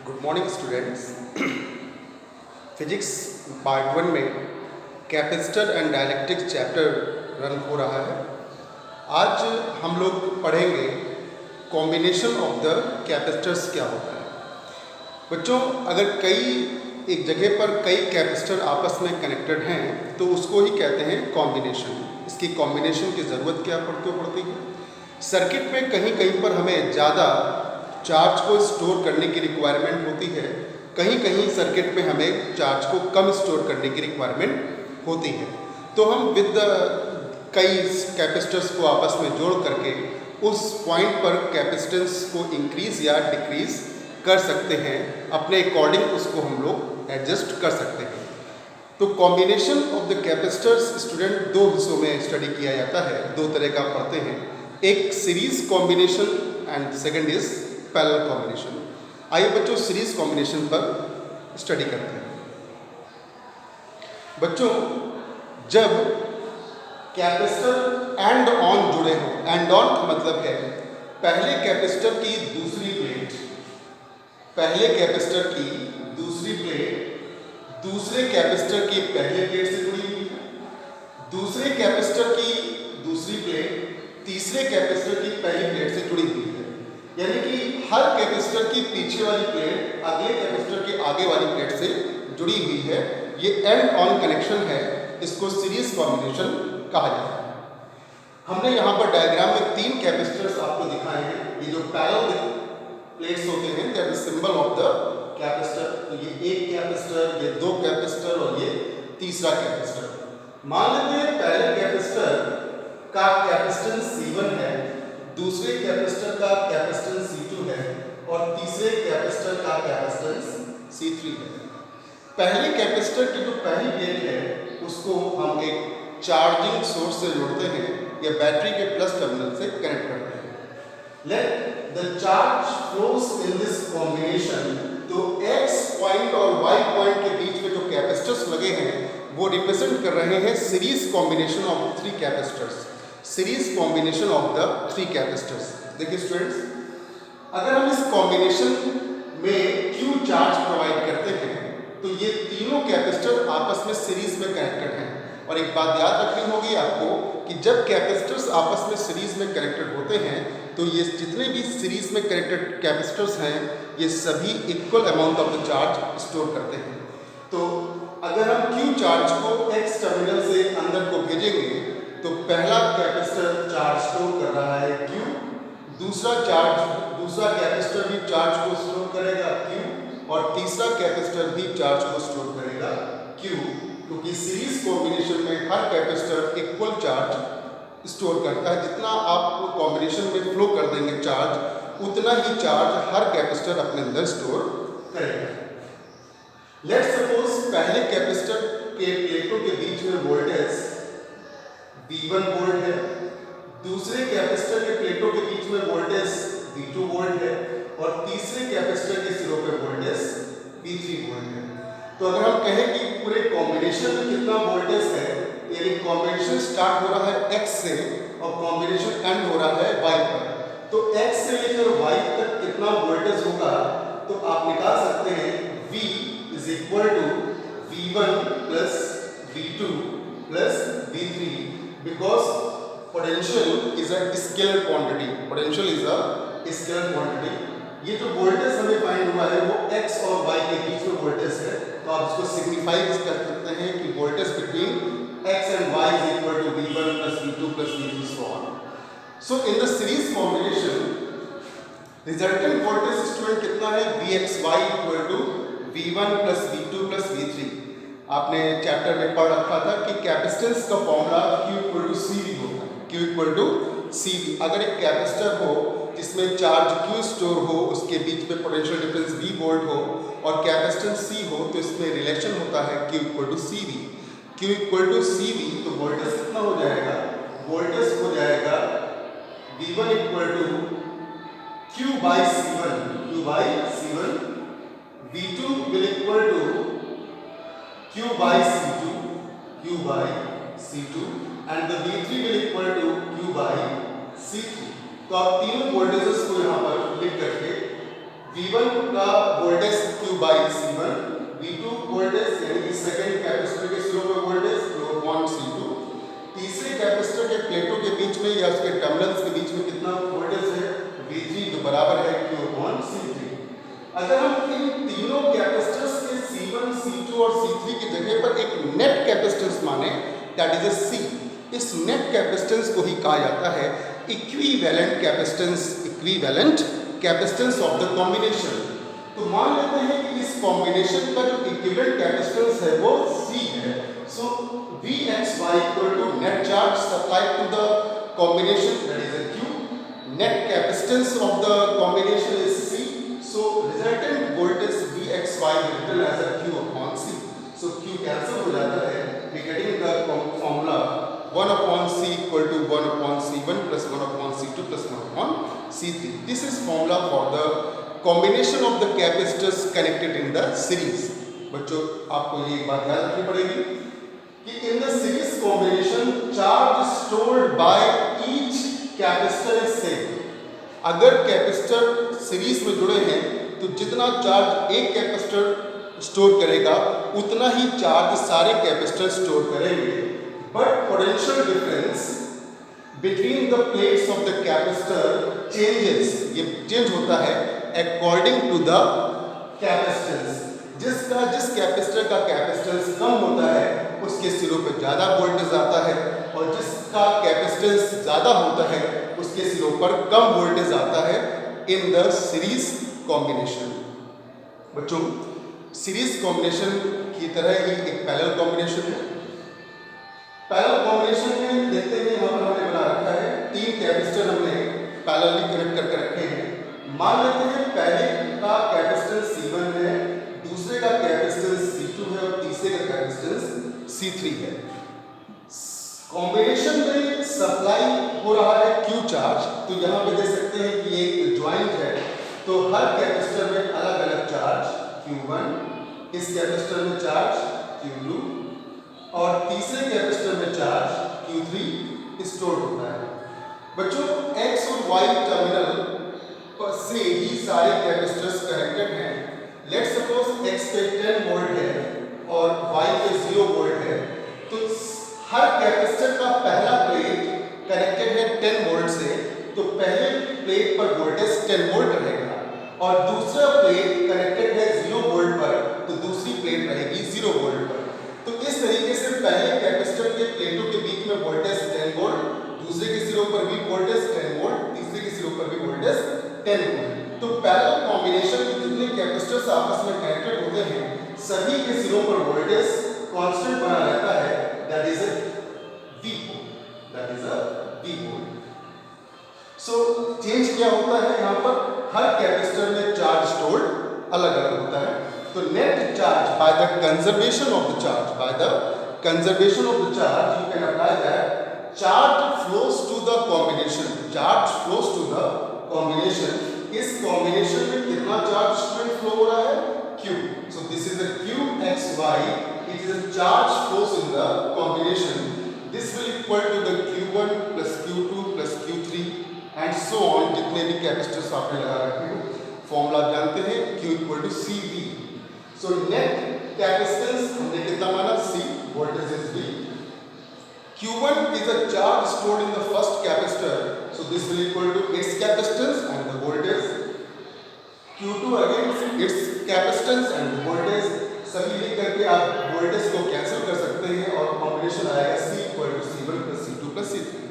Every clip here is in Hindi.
Good morning students. Physics part 1 में capacitor and dielectrics chapter run हो रहा है। आज हम लोग पढ़ेंगे कॉम्बिनेशन ऑफ द कैपेसिटर्स क्या होता है। बच्चों, अगर एक जगह पर कई कैपेसिटर आपस में कनेक्टेड हैं तो उसको ही कहते हैं कॉम्बिनेशन। इसकी कॉम्बिनेशन की ज़रूरत क्या पड़ती है। सर्किट में कहीं कहीं पर हमें ज़्यादा चार्ज को स्टोर करने की रिक्वायरमेंट होती है, कहीं कहीं सर्किट में हमें चार्ज को कम स्टोर करने की रिक्वायरमेंट होती है। तो हम विद कई कैपेसिटर्स को आपस में जोड़ करके उस पॉइंट पर कैपेसिटेंस को इंक्रीज या डिक्रीज कर सकते हैं, अपने अकॉर्डिंग उसको हम लोग एडजस्ट कर सकते हैं। तो combination of the capacitors student दो हिस्सों में स्टडी किया जाता है, दो तरह का पढ़ते हैं। एक series combination and second is parallel combination. आइए बच्चों सीरीज कॉम्बिनेशन पर स्टडी करते हैं। बच्चों, जब कैपेसिटर एंड ऑन जुड़े हों, एंड ऑन का मतलब है पहले कैपेसिटर की दूसरी प्लेट दूसरे कैपेसिटर की पहले प्लेट से जुड़ी हुई है, दूसरे कैपेसिटर की दूसरी प्लेट तीसरे कैपेसिटर की पहली प्लेट से जुड़ी हुई है। यानी कि हर कैपेसिटर की पीछे वाली प्लेट अगले कैपेसिटर के आगे वाली प्लेट से जुड़ी हुई है। ये एंड ऑन कनेक्शन है, इसको सीरीज कॉम्बिनेशन कहा जाता है। हमने यहाँ पर डायग्राम में 3 कैपेसिटर्स आपको दिखाए हैं। ये जो पैरेलल प्लेट्स होते हैं, that is symbol of the capacitor. तो ये एक कैपेसिटर, ये 2 कैपेसिटर और ये तीसरा कैपेसिटर। मान लेते हैं पहले कैपेसिटर का कैपेसिटेंस C1 है, दूसरे कैपेसिटर का कैपेसिटेंस C2 है और तीसरे कैपेसिटर का कैपेसिटेंस C3 है। पहले कैपेसिटर की जो पहली प्लेट है उसको हम एक चार्जिंग सोर्स से जोड़ते हैं या बैटरी के प्लस टर्मिनल से कनेक्ट करते हैं। Let the charge flows in this combination. तो X पॉइंट और Y पॉइंट के बीच में जो कैपेसिटर्स लगे हैं वो रिप्रेजेंट कर रहे हैं series combination of 3 capacitors. Series combination of the 3 capacitors. देखिए स्टूडेंट्स, अगर हम इस कॉम्बिनेशन में Q चार्ज प्रोवाइड करते हैं तो ये तीनों कैपेसिटर आपस में सीरीज में कनेक्टेड हैं। और एक बात याद रखनी होगी आपको कि जब कैपेसिटर्स आपस में सीरीज में कनेक्टेड होते हैं तो ये जितने भी सीरीज में कनेक्टेड कैपेसिटर्स हैं ये सभी equal amount of the charge store करते हैं। तो अगर हम Q चार्ज को X टर्मिनल से अंदर को भेजेंगे तो पहला कैपेसिटर चार्ज स्टोर कर रहा है Q, दूसरा कैपेसिटर भी चार्ज को स्टोर करेगा Q और तीसरा कैपेसिटर भी चार्ज को स्टोर करेगा Q। क्योंकि सीरीज कॉम्बिनेशन में हर कैपेसिटर इक्वल चार्ज स्टोर करता है। जितना आप कॉम्बिनेशन में फ्लो कर देंगे चार्ज, उतना ही चार्ज हर कैपेसिटर अपने अंदर स्टोर करेगा। लेट्स सपोज पहले कैपेसिटर के प्लेटों के बीच में वोल्टेज V1 वोल्ट है, दूसरे कैपेसिटर के प्लेटों के बीच में वोल्टेज V2 वोल्ट है और तीसरे कैपेसिटर के सिरों पे वोल्टेज V3 वोल्ट है। तो अगर हम कहें कि पूरे कॉम्बिनेशन में कितना वोल्टेज है, यानी कॉम्बिनेशन स्टार्ट हो रहा है X से और कॉम्बिनेशन एंड हो रहा है Y पर, तो X से लेकर Y तक कितना वोल्टेज होगा तो आप निकाल सकते हैं V is equal to V1 plus V2 plus V3 because potential is a scalar quantity. Potential is a scalar quantity. ये जो वोल्टेज हमें फाइंड हुआ है वो X और Y के बीच में वोल्टेज है, तो आप इसको सिग्निफाई कर सकते हैं कि voltage between X and Y is equal to V1 plus V2 plus V3 so on. So in the series combination resultant voltage student कितना है, Vxy equal to V1 plus V2 plus V3। आपने चैप्टर में पढ़ रखा था कि कैपेसिटेंस का formula Q equal to CV होता है। Q equal to CV। अगर एक कैपेसिटर हो जिसमें चार्ज Q स्टोर हो, उसके बीच में पोटेंशियल डिफरेंस V वोल्ट हो और कैपेसिटेंस C हो, तो इसमें रिलेशन होता है Q equal to CV। Q equal to CV, तो वोल्टेज कितना हो जाएगा, वोल्टेज हो जाएगा V1 equal to Q by C1, V2 will equal to Q by C2 and the V3 will equal to Q by C3। तो आप तीनों वोल्टेजेस को यहाँ पर लिख करके V1 का voltage Q by C1, V2 voltage यानी कि सेकेंड कैपेसिटर के सिरों पे वोल्टेज Q अपॉन C2, तीसरे कैपेसिटर के प्लेटों के बीच में या उसके टर्मिनल्स के बीच में कितना वोल्टेज है V3 जो बराबर है Q अपॉन C3। अगर हम इन तीनों कैपेसिटर्स के C1, C2 और C3 की जगह पर एक नेट कैपेसिटेंस माने दैट इज ए C, इस नेट कैपेसिटेंस को ही कहा जाता है equivalent capacitance of the combination. तो मान लेते हैं कि इस कॉम्बिनेशन का जो इक्विवेलेंट कैपेसिटेंस है वो C है। सो Vxy equal to net charge supplied to the combination, that is a Q. Net capacitance of the combination is C. So resultant voltage Vxy written as a Q upon C. So Q cancel हो जाता है, we getting the formula 1 upon C equal to 1 upon C1 plus 1 upon C2 plus 1 upon C3. This is formula for the combination of the capacitors connected in the series. बच्चों आपको ये बात याद रखनी पड़ेगी कि in the series combination charge stored by each capacitor is same. अगर कैपेसिटर सीरीज में जुड़े हैं तो जितना चार्ज एक कैपेसिटर स्टोर करेगा उतना ही चार्ज सारे कैपेसिटर स्टोर करेंगे, but potential difference between the plates of the capacitor changes, ये चेंज होता है अकॉर्डिंग टू द कैपेसिटेंस। जिस कैपेसिटर का कैपेसिटेंस कम होता है उसके सिरों पे ज़्यादा वोल्टेज आता है और जिसका कैपेसिटेंस ज़्यादा होता है उसके सिरों पर कम वोल्टेज आता है इन द सीरीज कॉम्बिनेशन। बच्चों सीरीज कॉम्बिनेशन की तरह ही एक पैरेलल कॉम्बिनेशन है। पैरेलल कॉम्बिनेशन में देखते हैं यहाँ पर हमने बना रखा है तीन कैपेसिटर हमने पैरेलली कनेक्ट करके रखे हैं। मान लेते हैं पहले का कैपेसिटेंस C1 है, दूसरे का कैपेसिटेंस C2 है और तीसरे का कैपेसिटेंस C3 है। कॉम्बिनेशन में सप्लाई हो रहा है Q चार्ज, तो यहाँ पे देख सकते हैं कि एक ज्वाइंट है, तो हर कैपेसिटर में अलग अलग चार्ज Q1, इस कैपेसिटर में चार्ज Q2 और तीसरे कैपेसिटर में चार्ज Q3 स्टोर होता है। बच्चों X और Y टर्मिनल से ही सारे कैपेसिटर्स कनेक्टेड हैं। लेट्स सपोज X पे 10 वोल्ट है और Y पे 0 वोल्ट है, तो हर कैपेसिटर का पहला प्लेट कनेक्टेड है 10 वोल्ट से, तो पहले प्लेट पर वोल्टेज 10 वोल्ट रहेगा और दूसरा प्लेट कनेक्टेड है 0 वोल्ट पर, तो दूसरी प्लेट रहेगी 0 वोल्ट पर। तो इस तरीके से पहले कैपेसिटर के प्लेटों के बीच में वोल्टेज 10 वोल्ट, दूसरे के सिरों पर भी वोल्टेज 10 वोल्ट, तीसरे के सिरों पर भी वोल्टेज 10 वोल्ट। तो पैरेलल कॉम्बिनेशन में जितने कैपेसिटर्स आपस में कनेक्टेड होते हैं सभी के सिरों पर वोल्टेज कांस्टेंट बना रहता है, that is a V volt. So change क्या होता है यहाँ पर, हर कैपेसिटर में चार्ज स्टोर्ड अलग अलग होता है। तो net charge by the conservation of the charge you can apply that charge flows to the combination. इस कॉम्बिनेशन में कितना चार्ज स्टूडेंट फ्लो हो रहा है Q। So this is the QXY, it is a charge flows in the combination. This will equal to the Q1 plus Q2 plus Q3 and so on, जितने भी कैपेसिटर्स आपने लगा रखे हो। फॉर्मूला जानते हैं Q equal to CV। So net capacitance हमने कितना माना C, voltage is V। Q1 is a charge stored in the first capacitor, so this will equal to its capacitance and the voltage. Q2 again its capacitance and the voltage, सभी लिख करके आप वोल्टेज को कैंसिल कर सकते हैं और कॉम्बिनेशन आएगा C equal to C1 plus C2 plus C3।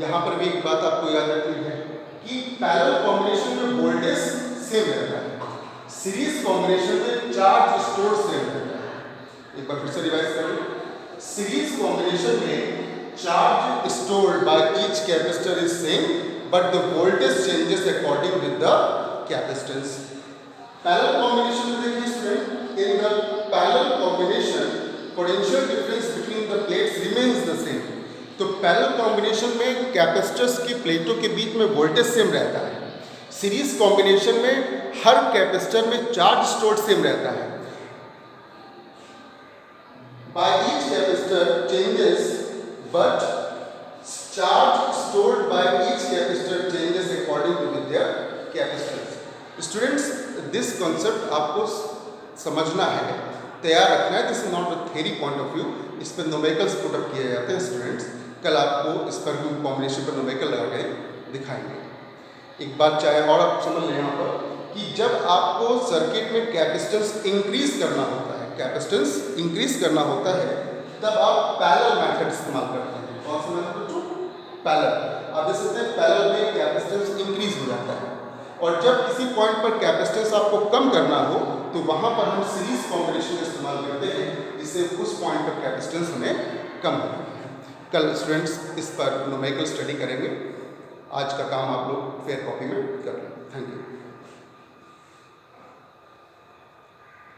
यहाँ पर भी एक बात आपको याद रखनी है कि पैरेलल कॉम्बिनेशन में वोल्टेज सेम रहता है, सीरीज कॉम्बिनेशन में चार्ज स्टोर सेम रहता है। एक बार फिर से रिवाइज कर लो। सीरीज कॉम्बिनेशन में charge stored by each capacitor is same but the voltage changes according with the capacitance. Parallel combination में देखिए student, in the parallel combination potential difference between the plates remains the same. तो पैरेलल कॉम्बिनेशन में कैपेसिटर्स की प्लेटों के बीच में वोल्टेज सेम रहता है, सीरीज कॉम्बिनेशन में हर कैपेसिटर में चार्ज स्टोर्ड सेम रहता है। By each capacitor changes, but charge stored by each capacitor changes according to their capacitance. Students, this concept आपको समझना है, तैयार रखना है। This is not a theory point of view, इस पर न्यूमेरिकल्स पुटअप किए जाते हैं स्टूडेंट्स। कल आपको इस पर भी कॉम्बिनेशन पर न्यूमेरिकल लगा के दिखाएंगे। एक बात चाहे और आप समझ लें यहाँ पर कि जब आपको सर्किट में कैपेसिटेंस इंक्रीज करना होता है, कैपेसिटेंस इंक्रीज करना होता है, तब आप पैरेलल मेथड इस्तेमाल करते हैं। कौन सा मेथड बच्चों? पैरेलल। आप देख सकते हैं पैरेलल में कैपेसिटेंस इंक्रीज हो जाता है, और जब किसी पॉइंट पर कैपेसिटेंस आपको कम करना हो तो वहाँ पर हम सीरीज कॉम्बिनेशन इस्तेमाल करते हैं, जिससे उस पॉइंट पर कैपेसिटेंस हमें कम हो जाती है। कल स्टूडेंट्स इस पर न्यूमेरिकल स्टडी करेंगे। आज का काम आप लोग फेयर कॉपी में कर लें। Thank you.